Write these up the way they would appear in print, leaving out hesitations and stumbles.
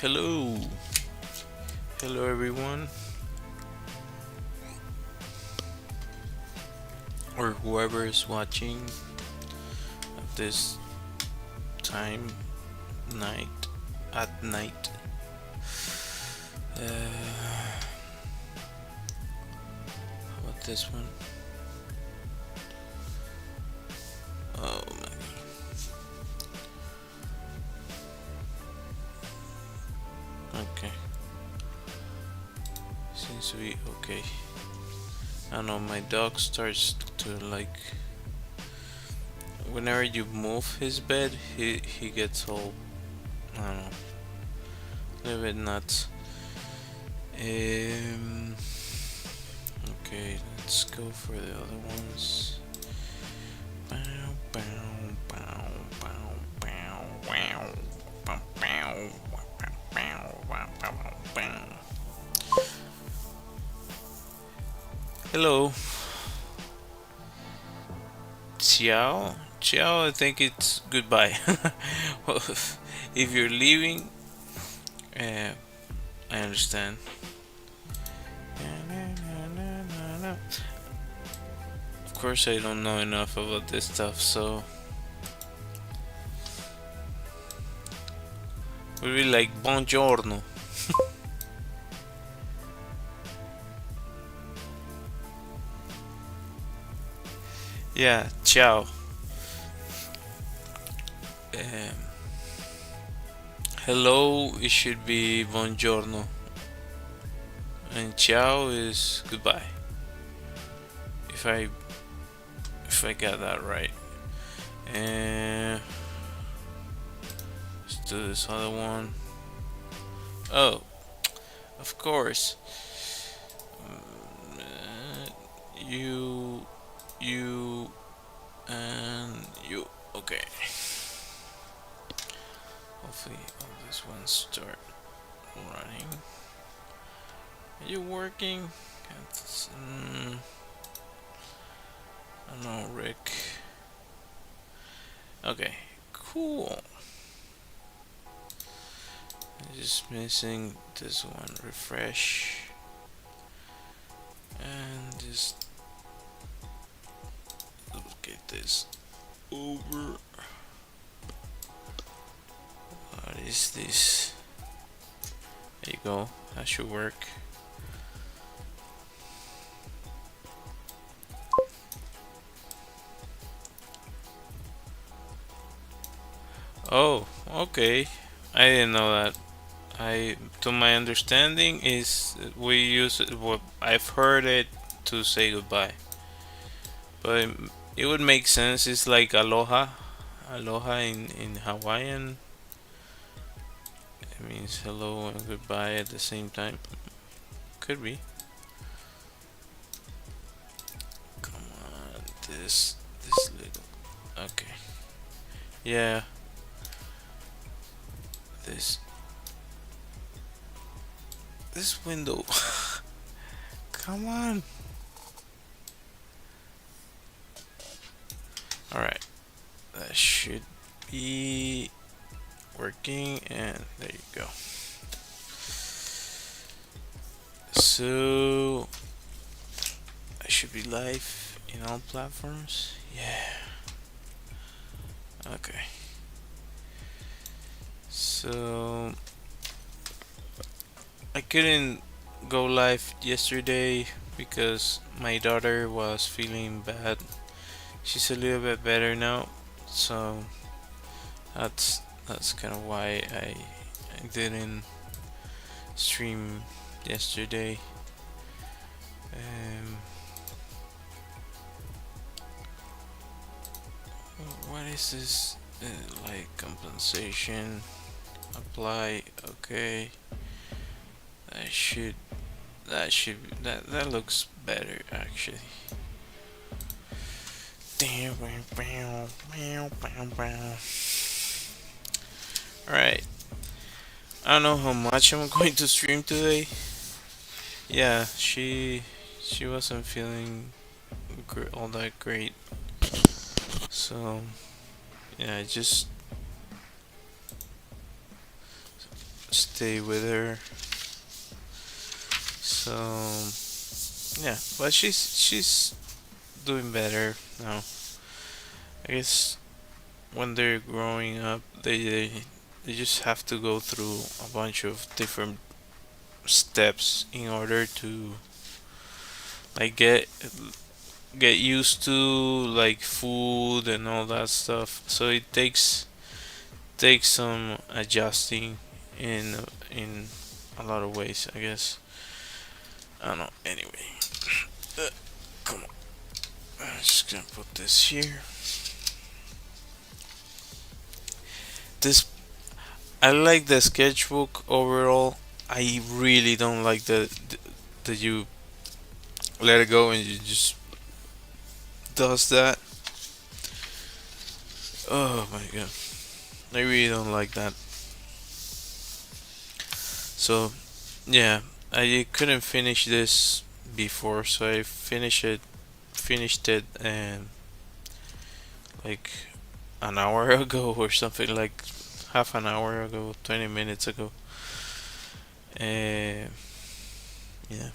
Hello, hello everyone, or whoever is watching at this time, night, at night. How about this one? Oh my. Okay. Seems to be okay. I don't know, my dog starts to like whenever you move his bed, he gets all, I don't know, a little bit nuts. Okay, let's go for the other ones. Bow, bow, bow, bow, bow, wow, bow, bow, bow, bow, bow, bow. Hello. Ciao. Ciao, I think it's goodbye. Well, if you're leaving, uh, I understand. Of course, I don't know enough about this stuff, so we'll be like buongiorno. Yeah, ciao. Um, hello, it should be buongiorno, and ciao is goodbye. If I got that right. And let's do this other one. Oh, of course. You, you, and you. Okay. Hopefully all these ones start running. Are you working? I don't know, Rick. Okay, cool. Just missing this one. Refresh. And just get this over. What is this? There you go. That should work. Oh, okay. I didn't know that. To my understanding, is we use it. What I've heard it to say goodbye, but it would make sense. It's like aloha, aloha in Hawaiian. It means hello and goodbye at the same time. Could be. Come on, this little. Okay. Yeah. This window. Come on. Alright. That should be working, and there you go. So I should be live in all platforms. Yeah. Okay. So I couldn't go live yesterday because my daughter was feeling bad. She's a little bit better now, so that's kind of why I didn't stream yesterday. Um, what is this? Like compensation, apply. Okay, that that looks better actually. Alright, I don't know how much I'm going to stream today. Yeah, she wasn't feeling all that great, so yeah, I just stay with her. So yeah, but she's doing better now. I guess when they're growing up, they just have to go through a bunch of different steps in order to like get used to like food and all that stuff. So it takes some adjusting in a lot of ways, I guess. I don't know. Anyway, uh, come on. I'm just gonna put this here. This I like the sketchbook overall. I really don't like that you let it go and you just does that. Oh my god, I really don't like that. So yeah, I couldn't finish this before, so I finished it and like an hour ago or something, like half an hour ago, 20 minutes ago. Uh, yeah,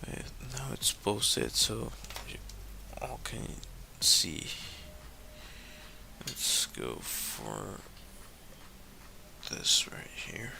uh, now it's posted so you all can see. Let's go for this right here.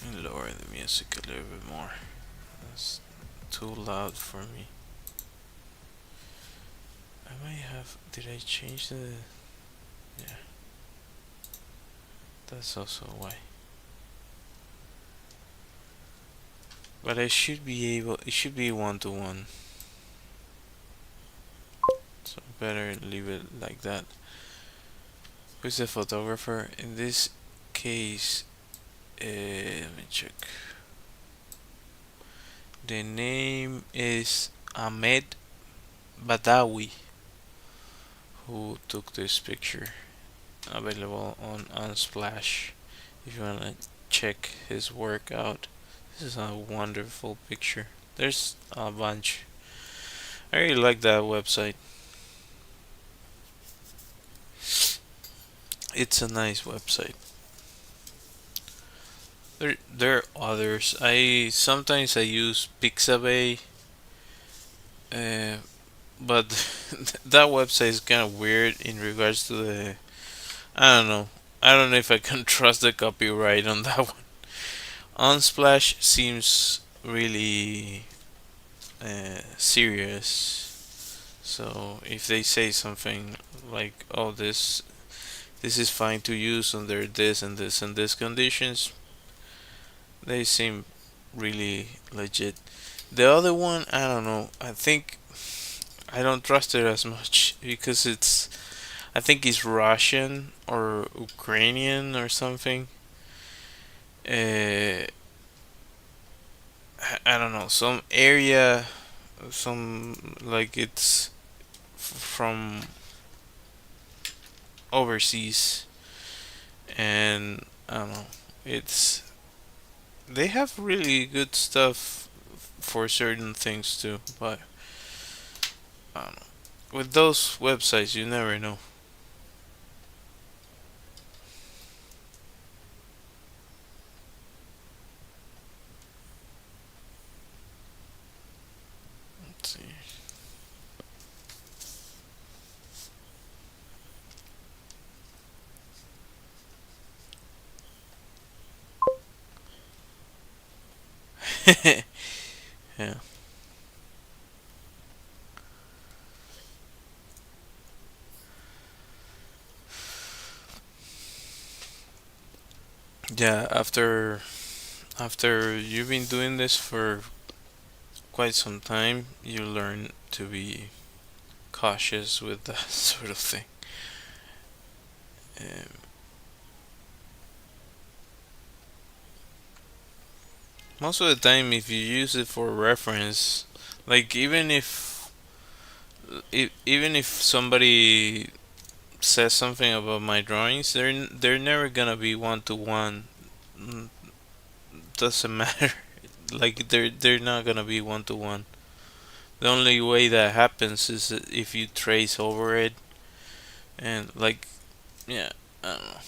And lower the music a little bit more. That's too loud for me. I might have. Did I change the? Yeah, that's also why. But I should be able. It should be 1-to-1. So better leave it like that. Who's the photographer? In this case, let me check. The name is Ahmed Badawi, who took this picture. Available on Unsplash if you wanna check his work out. This is a wonderful picture. There's a bunch. I really like that website. It's a nice website. There are others. I sometimes I use Pixabay, uh, but that website is kind of weird in regards to the. I don't know. I don't know if I can trust the copyright on that one. Unsplash seems really serious. So if they say something like, "Oh, this is fine to use under this and this and this conditions," they seem really legit. The other one, I don't know. I think I don't trust it as much because I think it's Russian or Ukrainian or something. Uh, I don't know. Some area, some like it's from overseas, and I don't know. It's they have really good stuff for certain things too, but I don't know. With those websites, you never know. Let's see. Yeah. Yeah, after you've been doing this for quite some time, you learn to be cautious with that sort of thing. Um, Most of the time, if you use it for reference, like even if somebody says something about my drawings, they're never gonna be one to one. Doesn't matter. Like they're not gonna be one to one. The only way that happens is if you trace over it and like yeah, I don't know.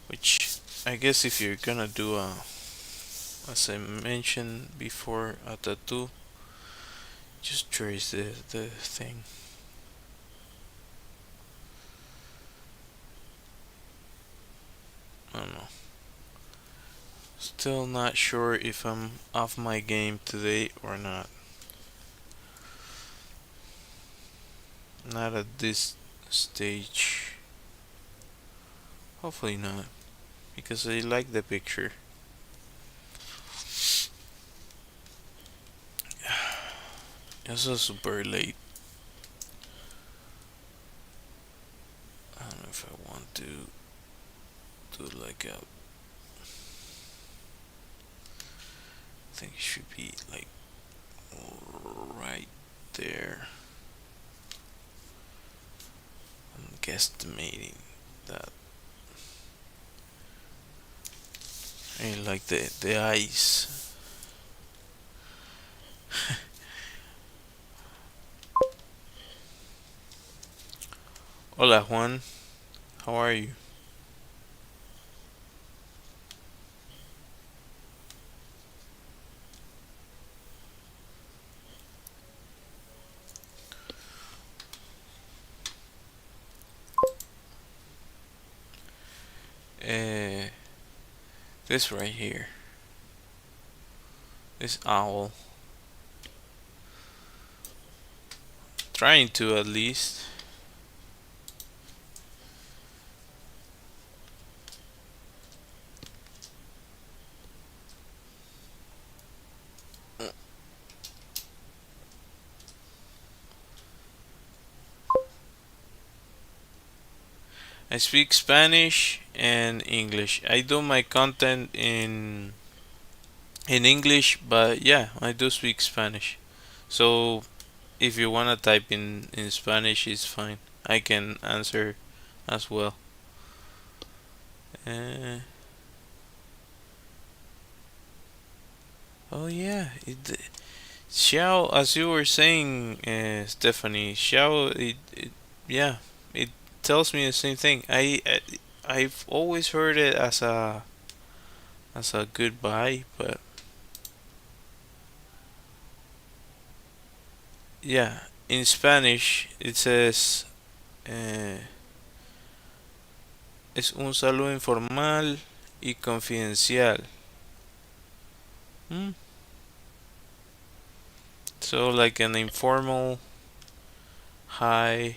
Which I guess if you're gonna do a, as I mentioned before, a tattoo, just trace the thing. I don't know. Still not sure if I'm off my game today or not. Not at this stage. Hopefully not, because I like the picture. It's also super late. I don't know if I want to do like a. I think it should be like right there. I'm guesstimating that. I like the eyes. Hola Juan, how are you? Uh, this right here, this owl, trying to at least. I speak Spanish and English. I do my content in English, but yeah, I do speak Spanish. So if you wanna type in Spanish, it's fine. I can answer as well. Uh, oh yeah, Xiao, as you were saying, Stephanie, Xiao, yeah, it tells me the same thing. I've always heard it as a goodbye, but yeah, in Spanish it says es un saludo informal y confidencial. Hmm? So like an informal hi.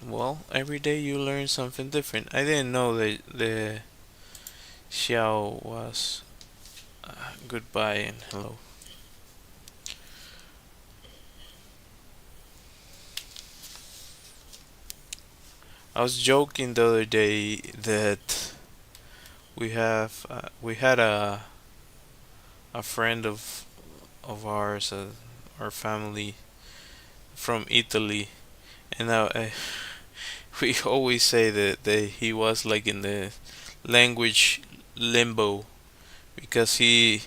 Well, every day you learn something different. I didn't know that the xiao was goodbye and hello. I was joking the other day that we had a friend of ours, our family from Italy, and we always say that he was like in the language limbo because he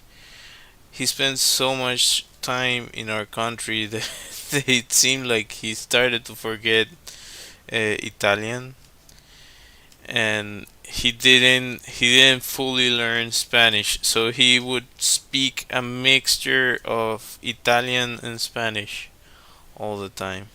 spent so much time in our country that, that it seemed like he started to forget Italian, and he didn't fully learn Spanish, so he would speak a mixture of Italian and Spanish all the time.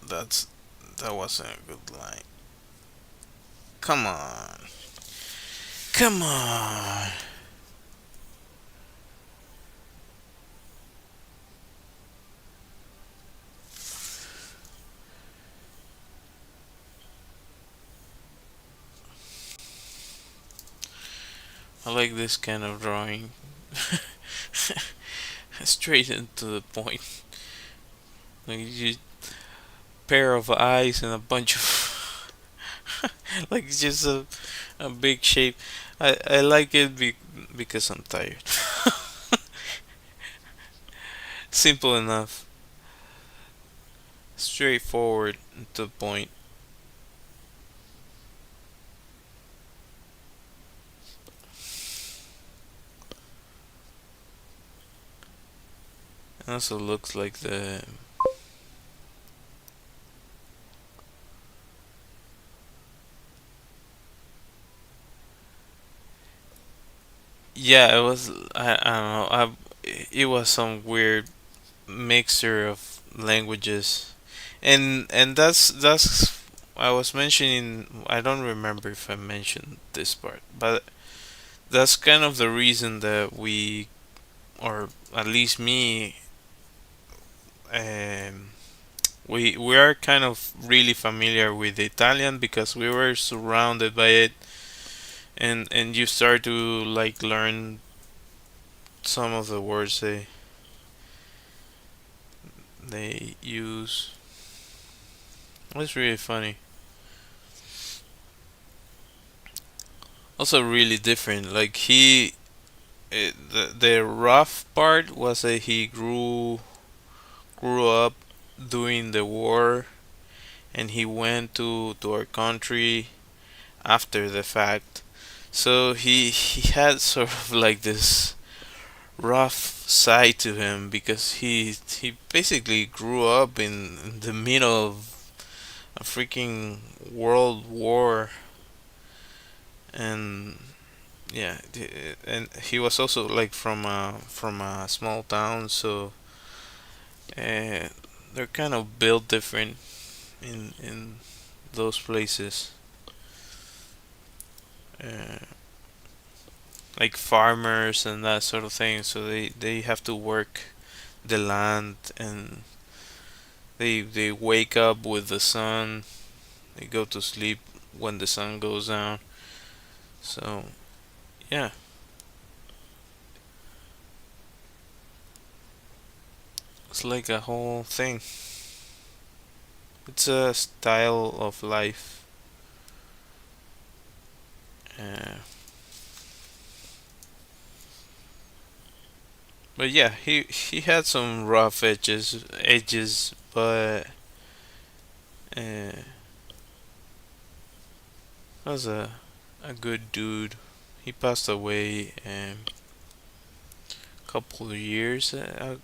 That's that wasn't a good line. Come on. Come on. I like this kind of drawing. Straight into the point. Like you pair of eyes and a bunch of like just a big shape. I like it because I'm tired. Simple enough, straightforward to the point. It also looks like the yeah. It was I don't know. It was some weird mixture of languages, and that's I was mentioning. I don't remember if I mentioned this part, but that's kind of the reason that we, or at least me, um, we are kind of really familiar with Italian because we were surrounded by it, and you start to like learn some of the words they use. It's really funny. Also, really different. Like the rough part was that he grew up during the war, and he went to our country after the fact. So he had sort of like this rough side to him because he basically grew up in the middle of a freaking world war, and yeah, and he was also like from a small town, so uh, they're kind of built different in those places, uh, like farmers and that sort of thing. So they have to work the land, and they wake up with the sun. They go to sleep when the sun goes down. So yeah, it's like a whole thing. It's a style of life. Uh, but yeah, he had some rough edges, but was a good dude. He passed away a couple of years ago,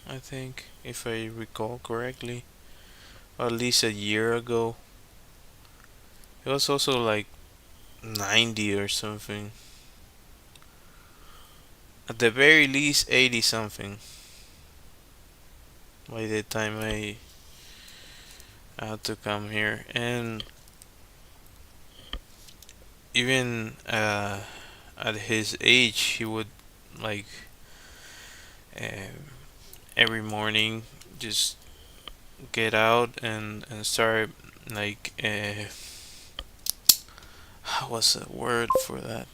I think, if I recall correctly, or at least a year ago. He was also like 90 or something. At the very least, 80 something by the time I had to come here. And even at his age, he would like uh, every morning just get out and start like what's the word for that?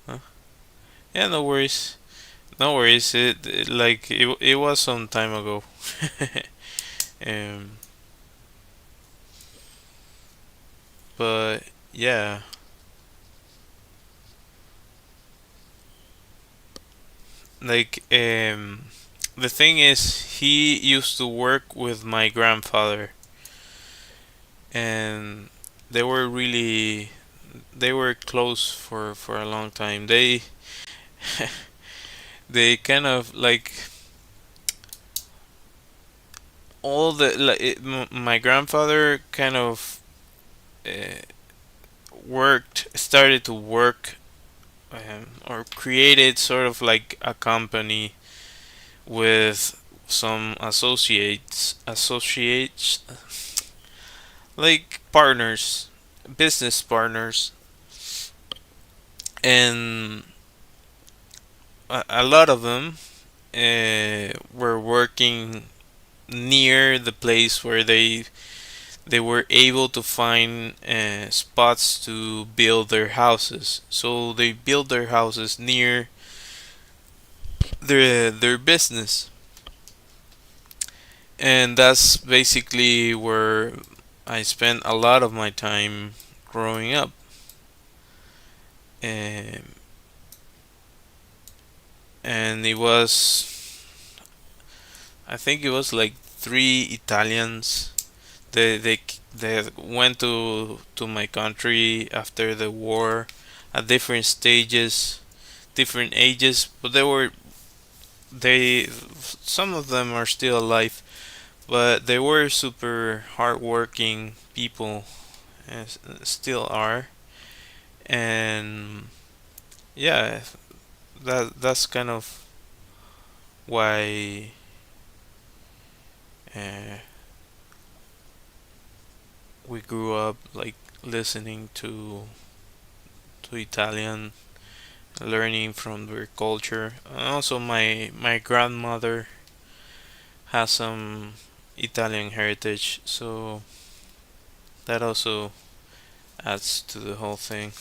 Huh? Yeah, no worries. No worries. It was some time ago. um, but yeah, like the thing is, he used to work with my grandfather, and they were really they were close for a long time. They kind of like all the like my grandfather kind of uh, started to work, or created sort of like a company with some associates, like partners, business partners, and a lot of them were working near the place where they were able to find spots to build their houses. So they built their houses near their business, and that's basically where I spent a lot of my time growing up. Um, and it was, I think it was like three Italians. They went to my country after the war at different stages, different ages, but they some of them are still alive, but they were super hardworking people, and still are. And yeah, that's kind of why uh, we grew up like listening to Italian, learning from their culture. And also, my grandmother has some Italian heritage, so that also adds to the whole thing.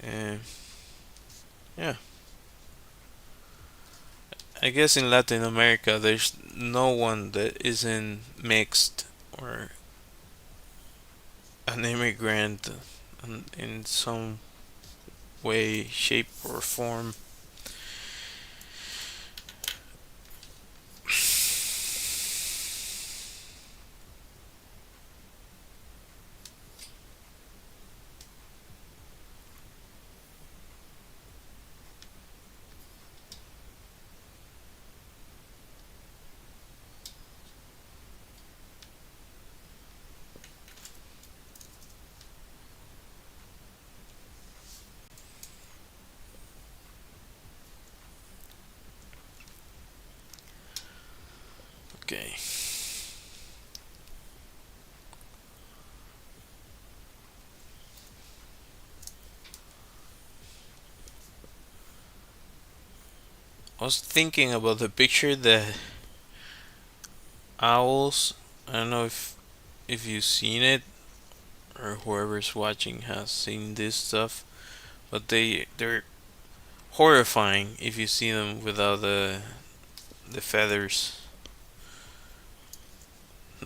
And yeah, I guess in Latin America, there's no one that isn't mixed or an immigrant in some way, shape, or form. Okay. I was thinking about the picture that owls. I don't know if you've seen it or whoever's watching has seen this stuff, but they're horrifying if you see them without the feathers.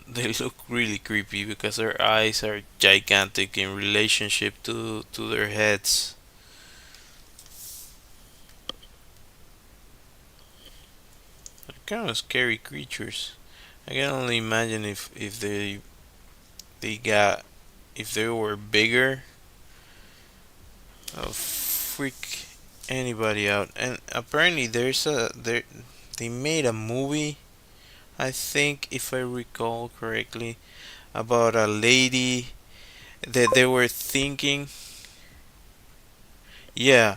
They look really creepy because their eyes are gigantic in relationship to their heads. They're kind of scary creatures. I can only imagine if they got if they were bigger, freak anybody out. And apparently they made a movie, I think if I recall correctly, about a lady that they were thinking. Yeah,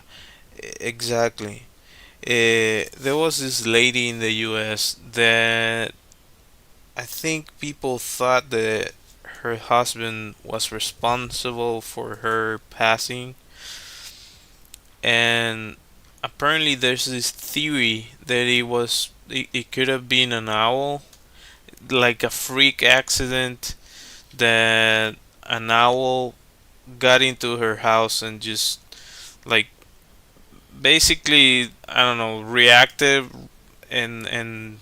exactly. There was this lady in the US that I think people thought that her husband was responsible for her passing, and apparently there's this theory that it could have been an owl, like a freak accident that an owl got into her house and just like basically I don't know reacted and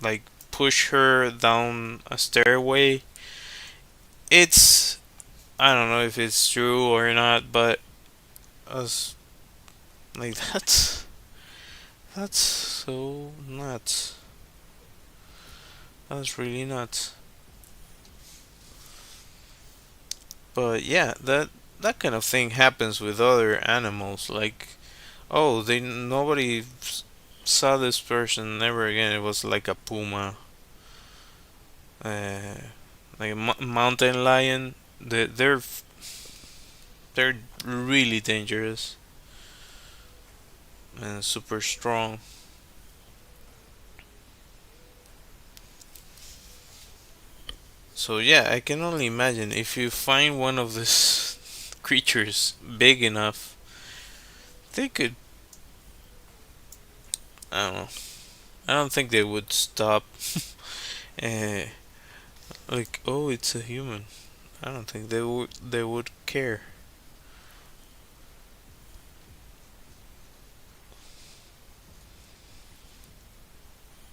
like push her down a stairway. It's I don't know if it's true or not, but I was like that's so nuts. That's really nuts. But yeah, that kind of thing happens with other animals. Like, oh, they nobody saw this person ever again. It was like a puma, uh, like a mountain lion. They're really dangerous and super strong. So yeah, I can only imagine if you find one of these creatures big enough, they could. I don't know. I don't think they would stop. uh, like, oh, it's a human. I don't think they would. They would care.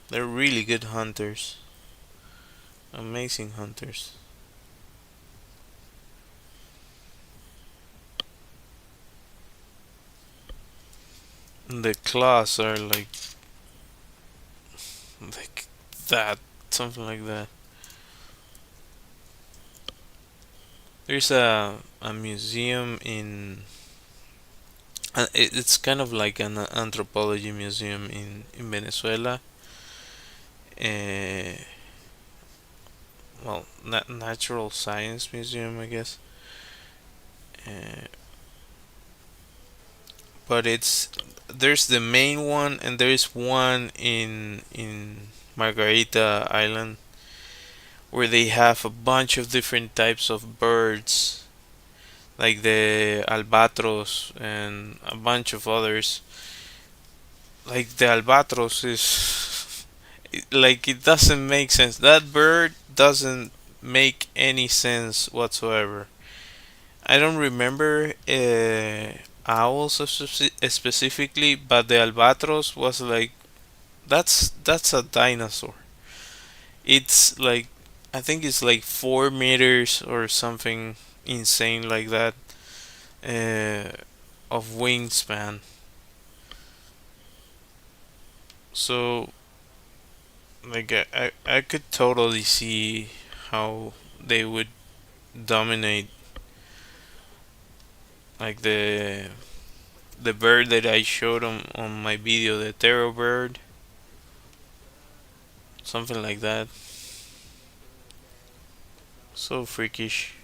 They're really good hunters. Amazing hunters. And the claws are like that, something like that. There's a museum in. It's kind of like an anthropology museum in Venezuela. Uh, well, natural science museum, I guess. Uh, but it's there's the main one, and there's one in Margarita Island where they have a bunch of different types of birds, like the albatros and a bunch of others. Like the albatros is like it doesn't make sense. That bird doesn't make any sense whatsoever. I don't remember owls specifically, but the albatros was like that's a dinosaur. It's like I think it's like 4 meters or something insane like that uh, of wingspan. So like I could totally see how they would dominate like the bird that I showed on my video, the terror bird, something like that. So freakish.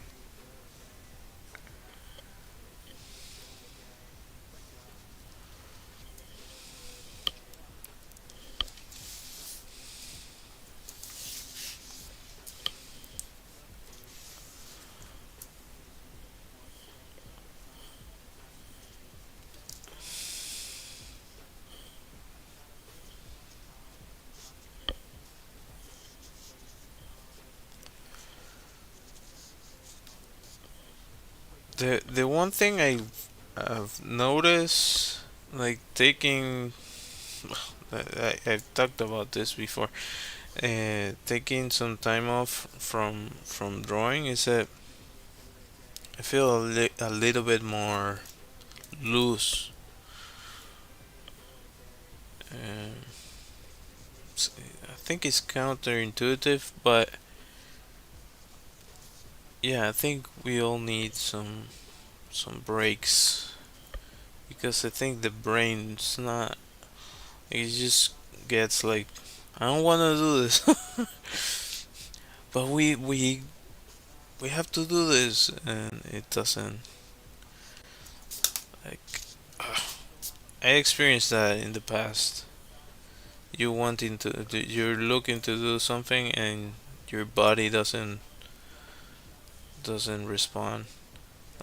The one thing I've noticed, like taking, I've talked about this before. Taking some time off from drawing is that I feel a little bit more loose. Um, I think it's counterintuitive, but yeah, I think we all need some breaks because I think the brain's not. It just gets like I don't want to do this, but we have to do this, and it doesn't. Like I experienced that in the past. You're looking to do something, and your body doesn't respond.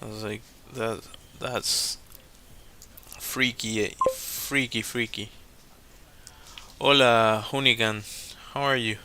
I was like that. That's freaky, freaky, freaky. Hola, Hunigan. How are you?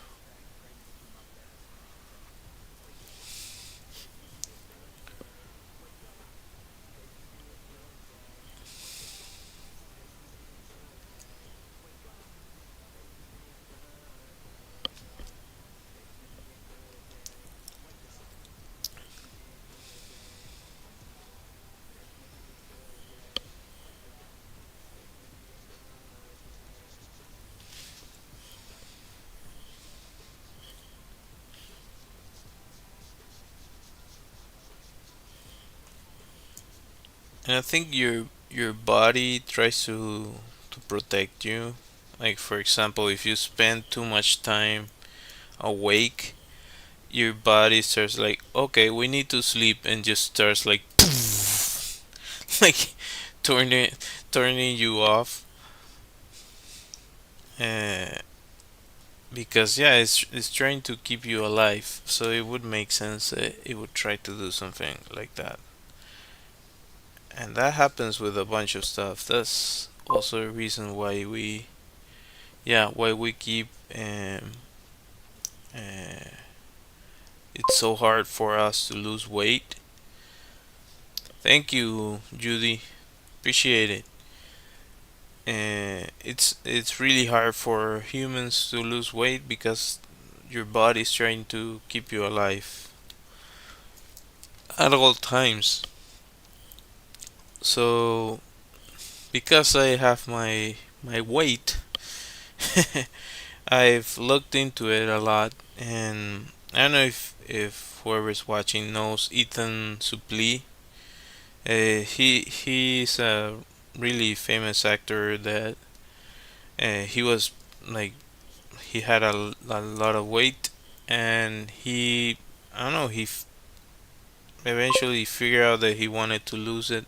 And I think your body tries to protect you. Like for example, if you spend too much time awake, your body starts like, okay, we need to sleep, and just starts like, like turning turning you off. Uh, because yeah, it's trying to keep you alive, so it would make sense that it would try to do something like that. And that happens with a bunch of stuff. That's also a reason why we, yeah, why we keep uh, it's so hard for us to lose weight. Thank you, Judy. Appreciate it. It's really hard for humans to lose weight because your body's trying to keep you alive at all times. So because I have my weight, I've looked into it a lot, and I don't know if whoever's watching knows Ethan Suplee. He's a really famous actor that he was like he had a lot of weight, and he, I don't know, eventually figured out that he wanted to lose it.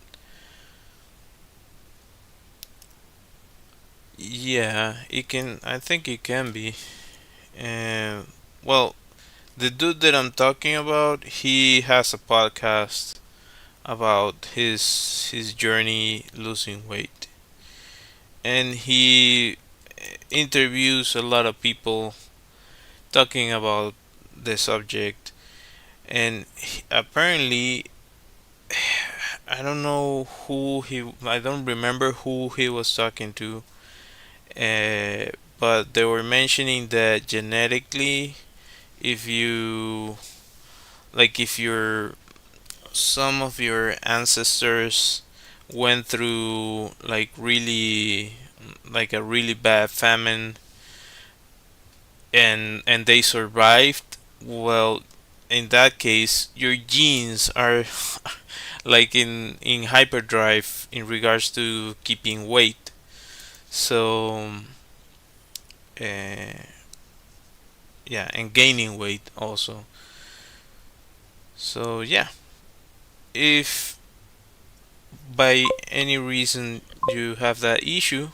Yeah, it can. I think it can be. And well, the dude that I'm talking about, he has a podcast about his journey losing weight, and he interviews a lot of people talking about the subject. And apparently, I don't know who he. I don't remember who he was talking to. Uh, but they were mentioning that genetically, if you like, if your some of your ancestors went through like really like a really bad famine, and they survived, well, in that case your genes are like in hyperdrive in regards to keeping weight. So uh, yeah, and gaining weight also. So yeah, if by any reason you have that issue,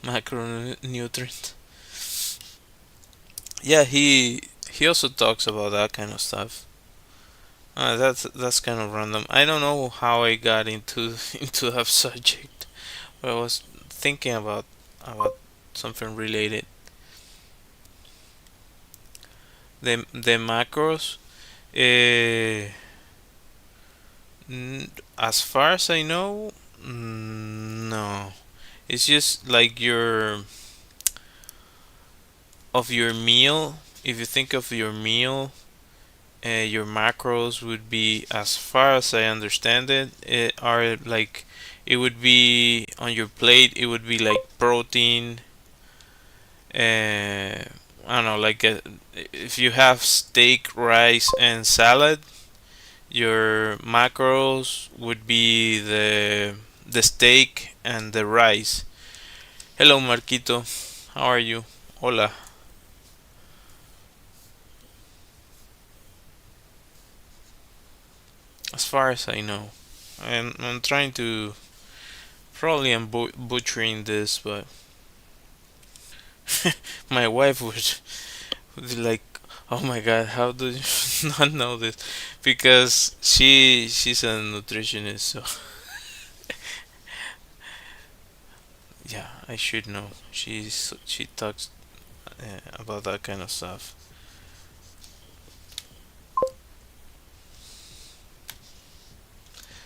macronutrient, yeah, he also talks about that kind of stuff. That's kind of random. I don't know how I got into into that subject, but I was thinking about something related. The macros. Uh, as far as I know, no. It's just like your meal. If you think of your meal, your macros would be, as far as I understand it, are like, it would be on your plate. It would be like protein. I don't know, like if you have steak, rice, and salad, your macros would be the steak and the rice. Hello, Marquito. How are you? Hola. As far as I know, and I'm trying to. Probably I'm butchering this, but my wife would be like, "Oh my God, how do you not know this?" Because she's a nutritionist, so yeah, I should know. She talks about that kind of stuff.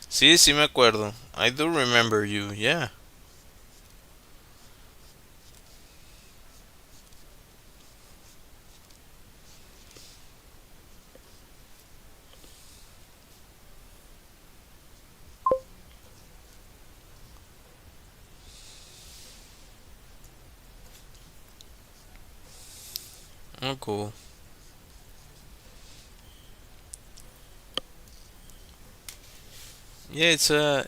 Sí, sí me acuerdo. I do remember you. Yeah. Oh, cool. Yeah,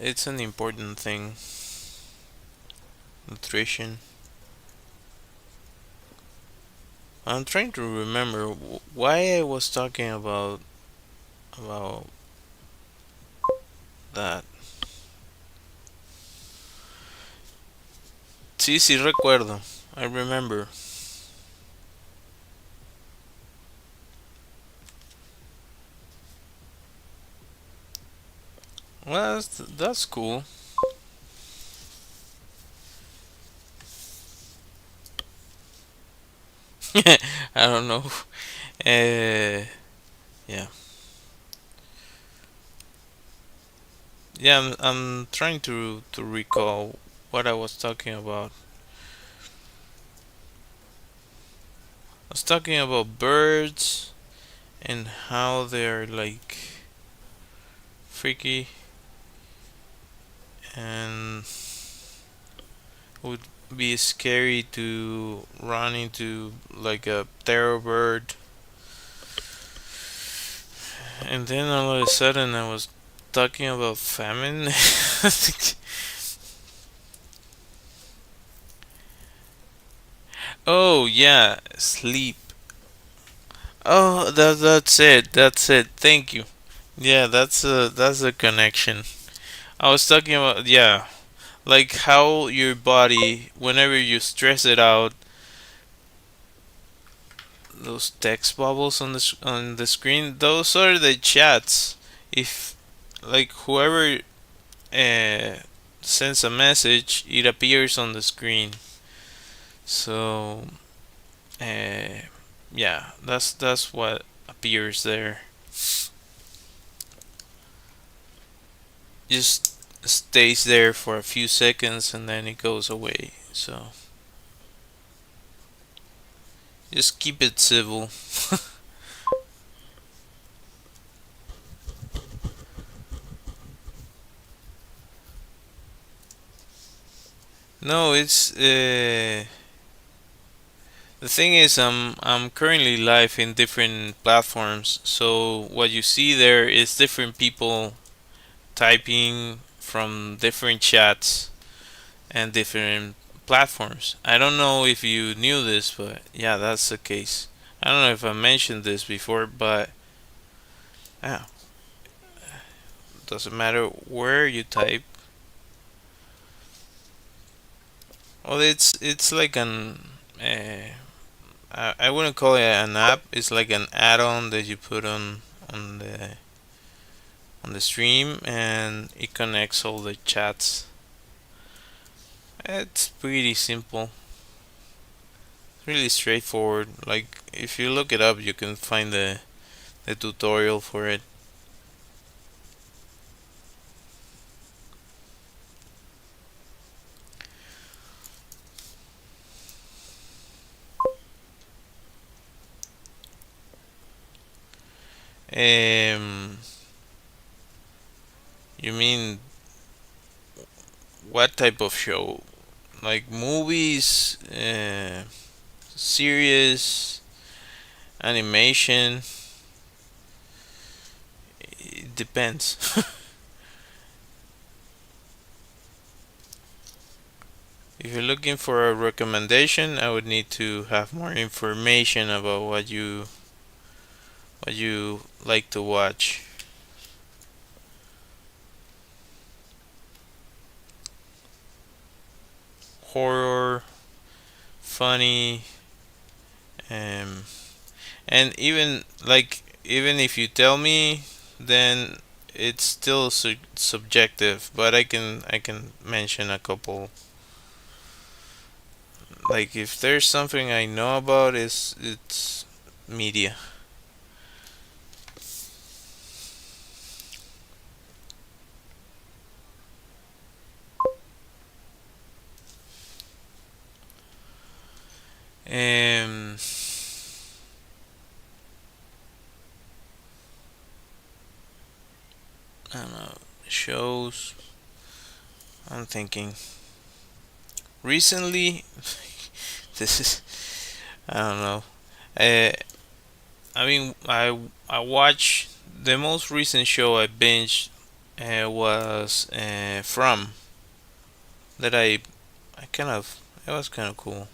it's an important thing. Nutrition. I'm trying to remember why I was talking about that. Sí, sí recuerdo. I remember. Well, that's cool. I don't know. Yeah. Yeah, I'm trying to recall what I was talking about. I was talking about birds and how they're like freaky and would be scary to run into like a terror bird. And then all of a sudden I was talking about famine. Oh yeah, sleep. Oh, that's it. That's it. Thank you. Yeah, that's a connection. I was talking about, yeah, like how your body, whenever you stress it out, those text bubbles on on the screen, those are the chats. If like whoever uh, sends a message, it appears on the screen. So uh, yeah, that's what appears there. Just stays there for a few seconds and then it goes away. So just keep it civil. No, it's the thing is I'm currently live in different platforms. So what you see there is different people typing from different chats and different platforms. I don't know if you knew this, but yeah, that's the case. I don't know if I mentioned this before, but yeah, doesn't matter where you type. Well, it's like an I wouldn't call it an app. It's like an add-on that you put on the stream, and it connects all the chats. It's pretty simple, really straightforward. Like if you look it up, you can find the tutorial for it. Um, you mean what type of show? Like movies, series, animation? It depends. If you're looking for a recommendation, I would need to have more information about what you like to watch. Horror, funny, um, and even like even if you tell me, then it's still subjective. But I can mention a couple. Like if there's something I know about, it's media. Um, I don't know, shows. I'm thinking recently. This is I don't know. Uh, I mean, I watched the most recent show I binged was From that I kind of it was kind of cool.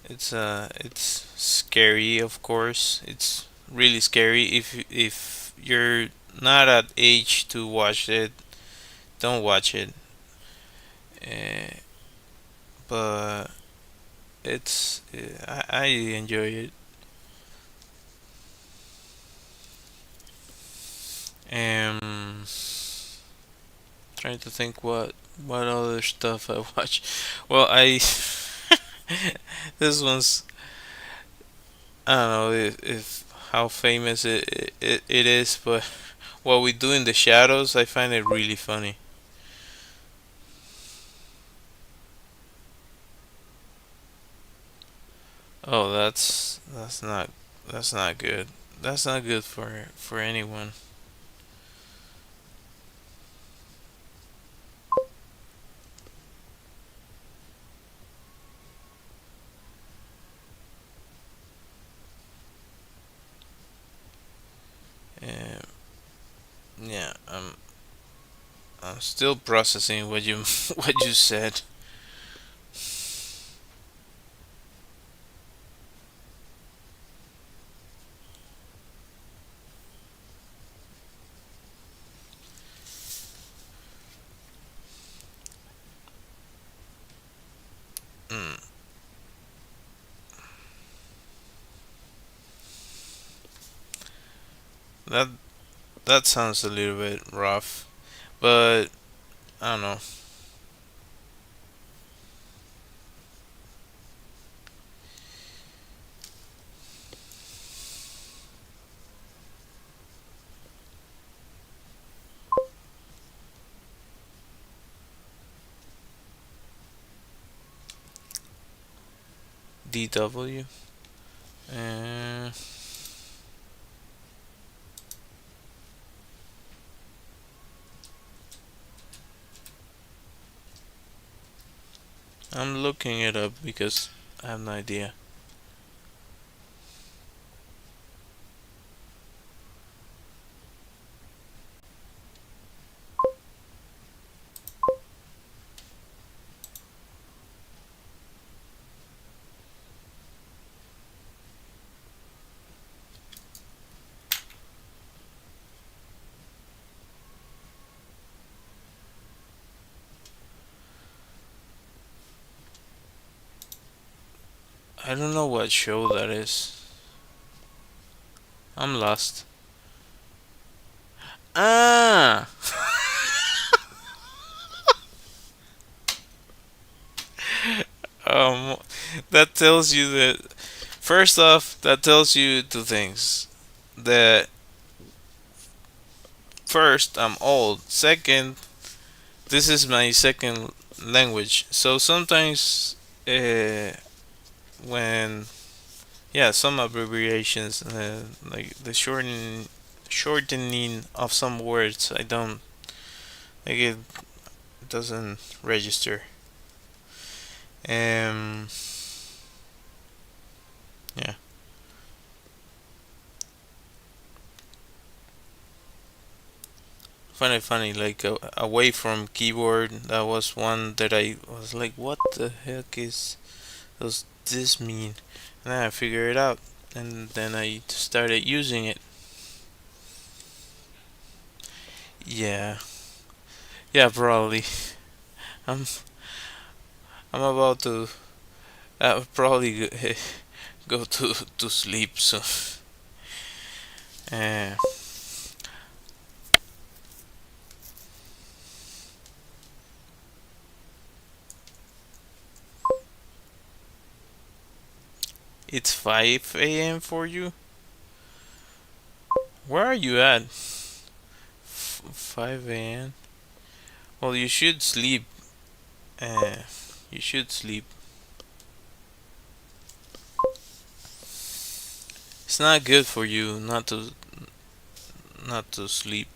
It's scary, of course. It's really scary. If you're not at age to watch it, don't watch it. uh, but I enjoy it. Um, Trying to think what other stuff I watch. Well, I this one's I don't know if how famous it is, but what we do in the shadows, I find it really funny. Oh, that's not good. That's not good for anyone. Um, yeah, I'm still processing what you what you said. Mm, that that sounds a little bit rough, but I don't know. DW. Uh, I'm looking it up because I have no idea. I don't know what show that is. I'm lost. Ah, um, that tells you that. First off, that tells you two things. That first, I'm old. Second, this is my second language. So sometimes, when some abbreviations, like the shortening of some words, I don't like it doesn't register. Um, yeah, funny. Like away from keyboard, that was one that I was like, what the heck does this mean? And then I figured it out, and then I started using it. Yeah, yeah, probably. I'm I'm about to probably go to sleep. So, uh, it's 5 a.m. for you. Where are you at? 5 a.m. Well, you should sleep. Uh, you should sleep. It's not good for you not to sleep.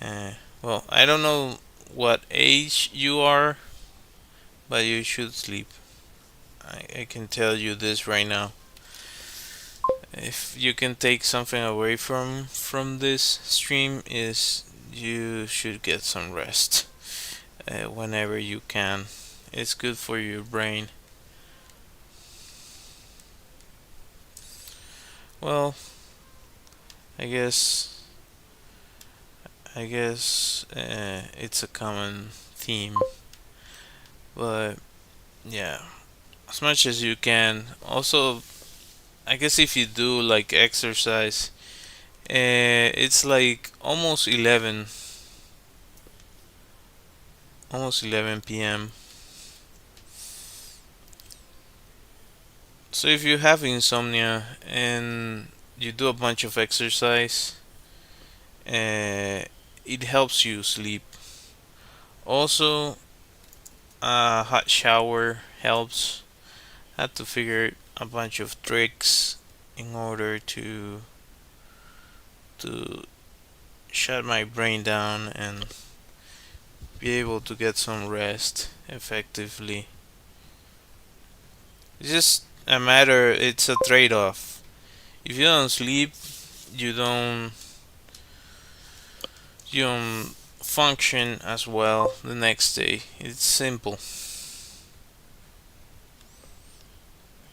Uh, well, I don't know what age you are, but you should sleep. I can tell you this right now. If you can take something away from this stream, is you should get some rest whenever you can. It's good for your brain. Well, I guess I guess it's a common theme, but yeah, as much as you can. Also, I guess if you do like exercise, it's like almost 11 p.m. So if you have insomnia and you do a bunch of exercise, uh, it helps you sleep. Also, a hot shower helps. I had to figure a bunch of tricks in order to shut my brain down and be able to get some rest effectively. It's just a matter. It's a trade-off. If you don't sleep, you don't you don't function as well the next day. It's simple.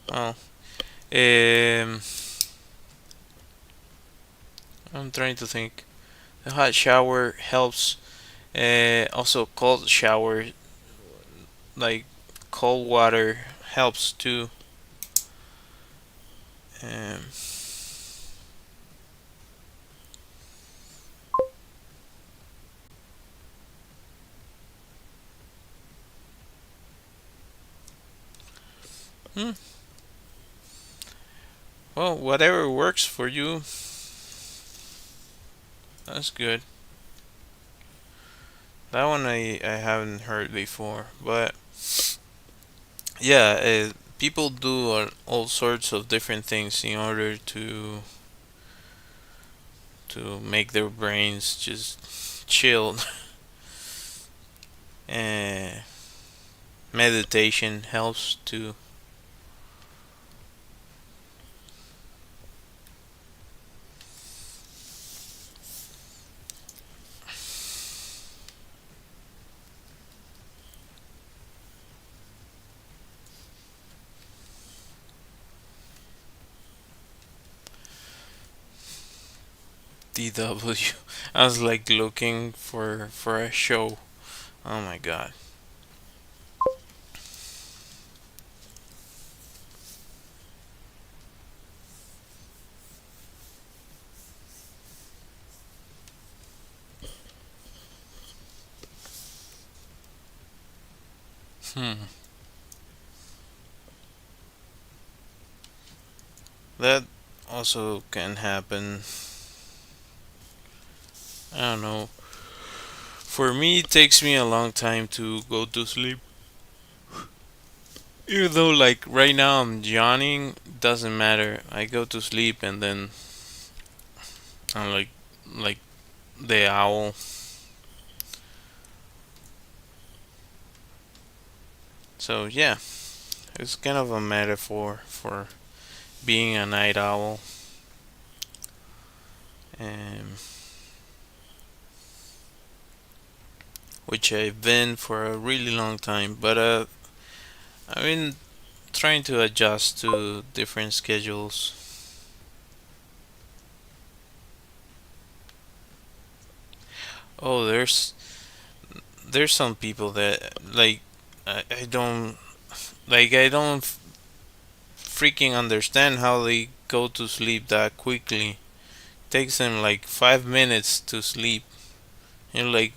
Well, um, I'm trying to think. The hot shower helps. Also, cold shower, like cold water, helps too. Um, hmm, well, whatever works for you, that's good. That one I haven't heard before, but yeah, people do all sorts of different things in order to make their brains just chilled. And meditation helps too. DW. I was like looking for a show. Oh my god. Hmm. That also can happen. I don't know. For me, it takes me a long time to go to sleep. Even though, like right now, I'm yawning, doesn't matter. I go to sleep and then I'm like the owl. So yeah, it's kind of a metaphor for being a night owl, um, which I've been for a really long time. But I've been trying to adjust to different schedules. Oh, there's some people that like I don't freaking understand how they go to sleep that quickly. Takes them like 5 minutes to sleep. You're like,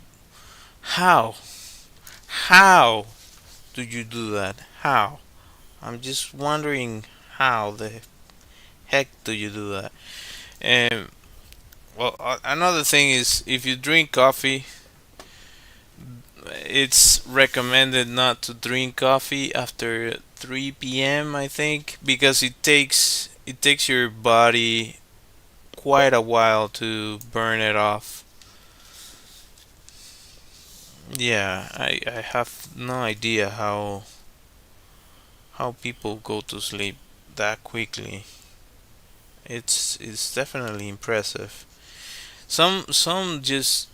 how? How do you do that? How? I'm just wondering how the heck do you do that? And well, another thing is if you drink coffee, it's recommended not to drink coffee after 3 p.m. I think because it takes your body quite a while to burn it off. Yeah, I have no idea how people go to sleep that quickly. It's definitely impressive. Some just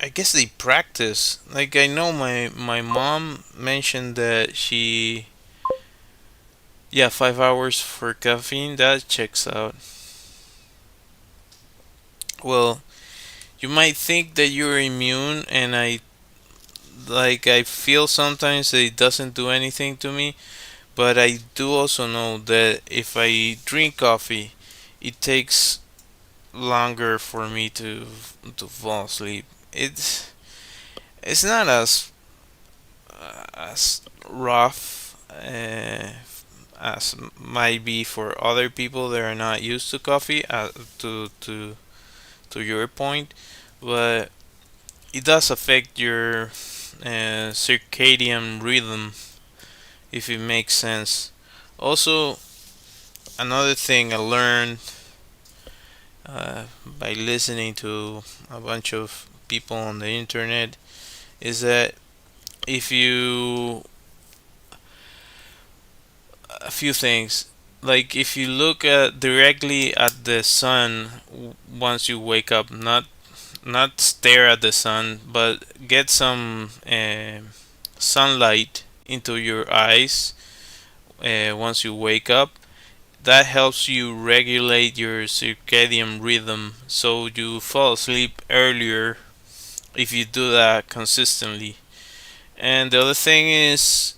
I guess they practice. Like I know my mom mentioned that she, yeah, 5 hours for caffeine, that checks out. Well, you might think that you're immune, and I feel sometimes that it doesn't do anything to me, but I do also know that if I drink coffee, it takes longer for me to fall asleep. It's not as rough as might be for other people that are not used to coffee. To your point, but it does affect your circadian rhythm, if it makes sense. Also, another thing I learned by listening to a bunch of people on the internet is that if you a few things, like if you look directly at the sun once you wake up, not stare at the sun, but get some sunlight into your eyes once you wake up. That helps you regulate your circadian rhythm, so you fall asleep earlier if you do that consistently. And the other thing is,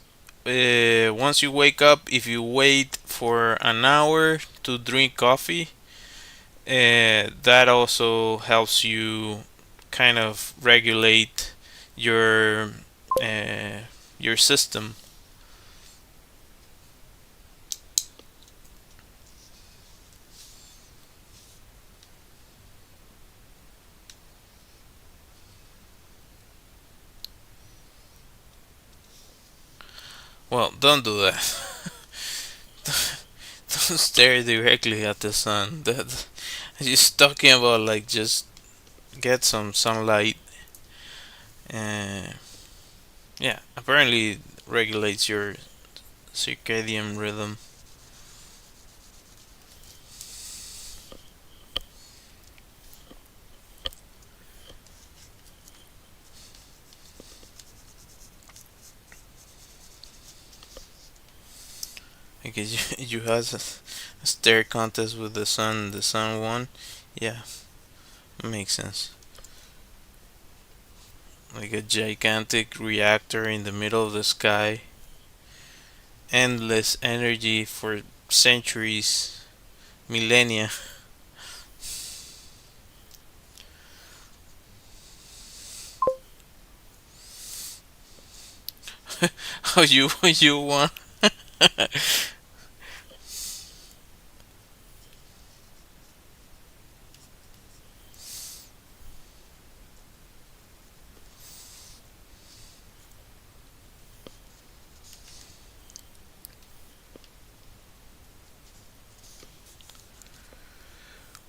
once you wake up, if you wait for an hour to drink coffee, that also helps you kind of regulate your uh, your system. Well, don't do that. Don't stare directly at the sun. That just talking about like just get some sunlight. Uh, yeah, apparently regulates your circadian rhythm. I guess you had a stare contest with the sun. The sun won. Yeah, makes sense. Like a gigantic reactor in the middle of the sky. Endless energy for centuries, millennia. Oh, you won.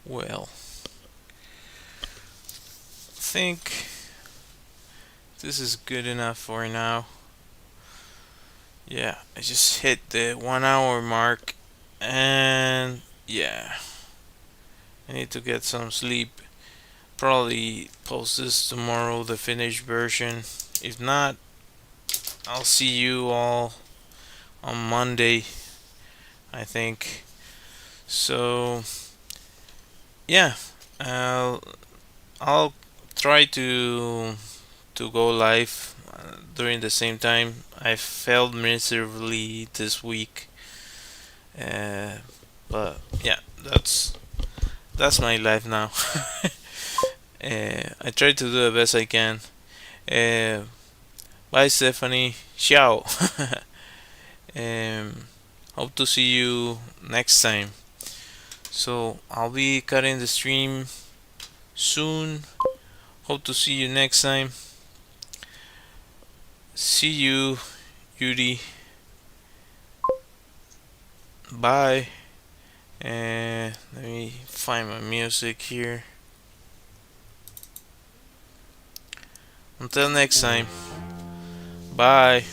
Well, I think this is good enough for now. Yeah, I just hit the 1 hour mark, and yeah, I need to get some sleep. Probably post this tomorrow, the finished version. If not, I'll see you all on Monday, I think. So yeah, I'll I'll try to go live during the same time. I failed miserably this week, uh, but yeah, that's my life now. I try to do the best I can. Uh, Bye, Stephanie. Ciao. um, Hope to see you next time. So I'll be cutting the stream soon. Hope to see you next time. See you, Yuri. Bye. And let me find my music here. Until next time. Bye.